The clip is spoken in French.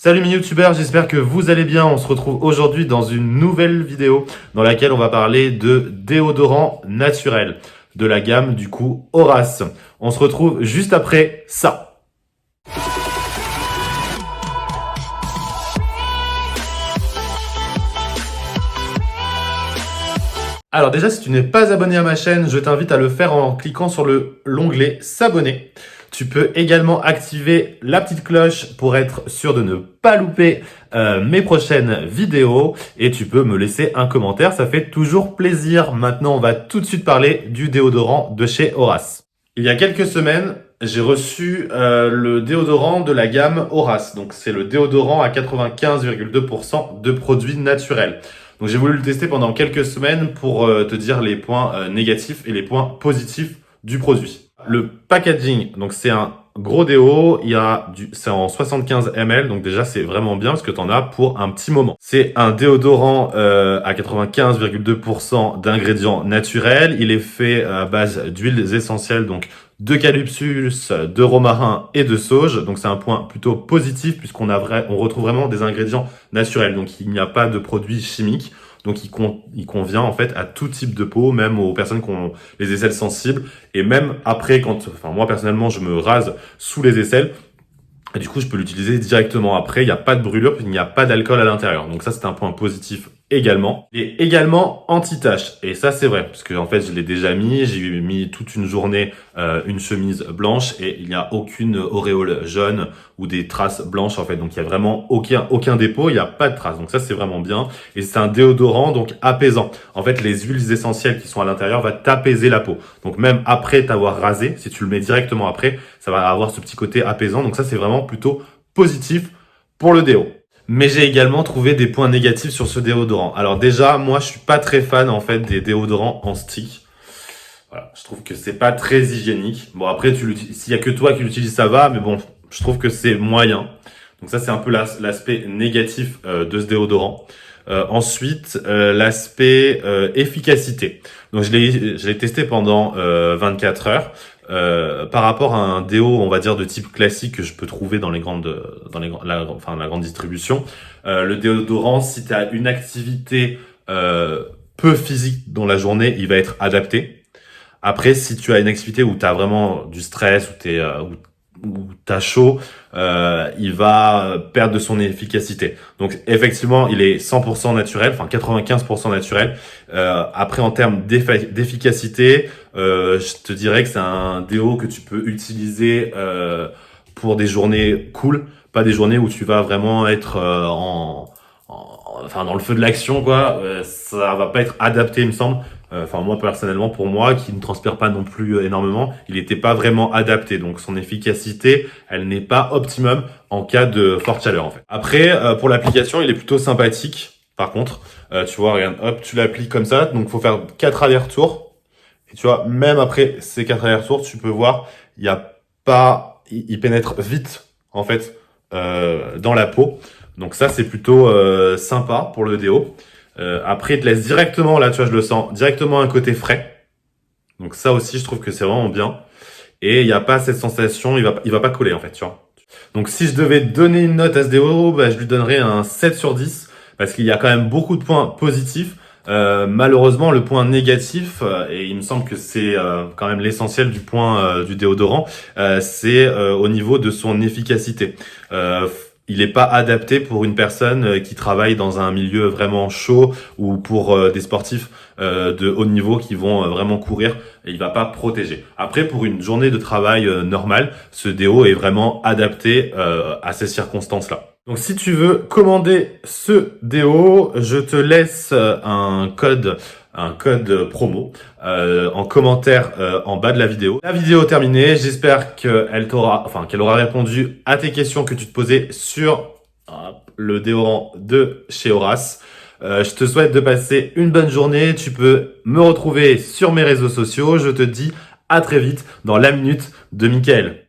Salut mes youtubeurs, j'espère que vous allez bien. On se retrouve aujourd'hui dans une nouvelle vidéo dans laquelle on va parler de déodorant naturel de la gamme du coup Horace. On se retrouve juste après ça. Alors déjà, si tu n'es pas abonné à ma chaîne, je t'invite à le faire en cliquant sur l'onglet s'abonner. Tu peux également activer la petite cloche pour être sûr de ne pas louper mes prochaines vidéos. Et tu peux me laisser un commentaire, ça fait toujours plaisir. Maintenant, on va tout de suite parler du déodorant de chez Horace. Il y a quelques semaines, j'ai reçu le déodorant de la gamme Horace. Donc c'est le déodorant à 95,2% de produits naturels. Donc j'ai voulu le tester pendant quelques semaines pour te dire les points négatifs et les points positifs du produit. Le packaging, donc c'est un gros déo, c'est en 75 ml, donc déjà c'est vraiment bien parce que tu en as pour un petit moment. C'est un déodorant à 95,2% d'ingrédients naturels. Il est fait à base d'huiles essentielles, donc d'eucalyptus, de romarin et de sauge. Donc c'est un point plutôt positif puisqu'on retrouve vraiment des ingrédients naturels. Donc il n'y a pas de produits chimiques. Donc il convient en fait à tout type de peau, même aux personnes qui ont les aisselles sensibles. Et même après, moi personnellement, je me rase sous les aisselles. Et du coup, je peux l'utiliser directement après. Il n'y a pas de brûlure, il n'y a pas d'alcool à l'intérieur. Donc ça, c'est un point positif également. Et également anti-tache. Et ça, c'est vrai, parce que en fait, je l'ai déjà mis. J'ai mis toute une journée une chemise blanche et il n'y a aucune auréole jaune ou des traces blanches en fait. Donc il y a vraiment aucun dépôt, il n'y a pas de traces. Donc ça, c'est vraiment bien. Et c'est un déodorant donc apaisant. En fait, les huiles essentielles qui sont à l'intérieur vont t'apaiser la peau. Donc même après t'avoir rasé, si tu le mets directement après, ça va avoir ce petit côté apaisant. Donc ça, c'est vraiment plutôt positif pour le déo. Mais j'ai également trouvé des points négatifs sur ce déodorant. Alors déjà, moi, je suis pas très fan en fait des déodorants en stick. Voilà, je trouve que c'est pas très hygiénique. Bon après, s'il y a que toi qui l'utilises, ça va, mais bon, je trouve que c'est moyen. Donc ça, c'est un peu l'aspect négatif de ce déodorant. Ensuite, l'aspect efficacité. Donc je l'ai testé pendant 24 heures. Par rapport à un déo, on va dire de type classique que je peux trouver dans la grande distribution, le déodorant, si tu as une activité peu physique dans la journée, il va être adapté. Après, si tu as une activité où tu as vraiment du stress, où t'as chaud, il va perdre de son efficacité. Donc effectivement, il est 100% naturel, enfin 95% naturel. Après, en termes d'efficacité, je te dirais que c'est un déo que tu peux utiliser pour des journées cool, pas des journées où tu vas vraiment être dans le feu de l'action, quoi. Ça va pas être adapté, il me semble. Moi personnellement, pour moi qui ne transpire pas non plus énormément, il n'était pas vraiment adapté, donc son efficacité elle n'est pas optimum en cas de forte chaleur en fait. Après pour l'application, il est plutôt sympathique. Par contre tu vois, regarde, hop, tu l'appliques comme ça, donc faut faire 4 allers-retours et tu vois, même après ces 4 allers-retours, tu peux voir, il pénètre vite en fait dans la peau, donc ça c'est plutôt sympa pour le déo. Après, il te laisse directement, là, tu vois, je le sens, directement un côté frais. Donc ça aussi, je trouve que c'est vraiment bien. Et il n'y a pas cette sensation, il va pas coller, en fait, tu vois. Donc si je devais donner une note à ce déo, je lui donnerais un 7 sur 10. Parce qu'il y a quand même beaucoup de points positifs. Malheureusement, le point négatif, et il me semble que c'est quand même l'essentiel du point du déodorant, c'est au niveau de son efficacité. Il n'est pas adapté pour une personne qui travaille dans un milieu vraiment chaud ou pour des sportifs de haut niveau qui vont vraiment courir, et il va pas protéger. Après, pour une journée de travail normale, ce déo est vraiment adapté à ces circonstances-là. Donc si tu veux commander ce déo, je te laisse un code promo en commentaire en bas de la vidéo. La vidéo terminée, j'espère qu'elle aura répondu à tes questions que tu te posais sur le déodorant de chez Horace. Je te souhaite de passer une bonne journée. Tu peux me retrouver sur mes réseaux sociaux. Je te dis à très vite dans la minute de Mickaël.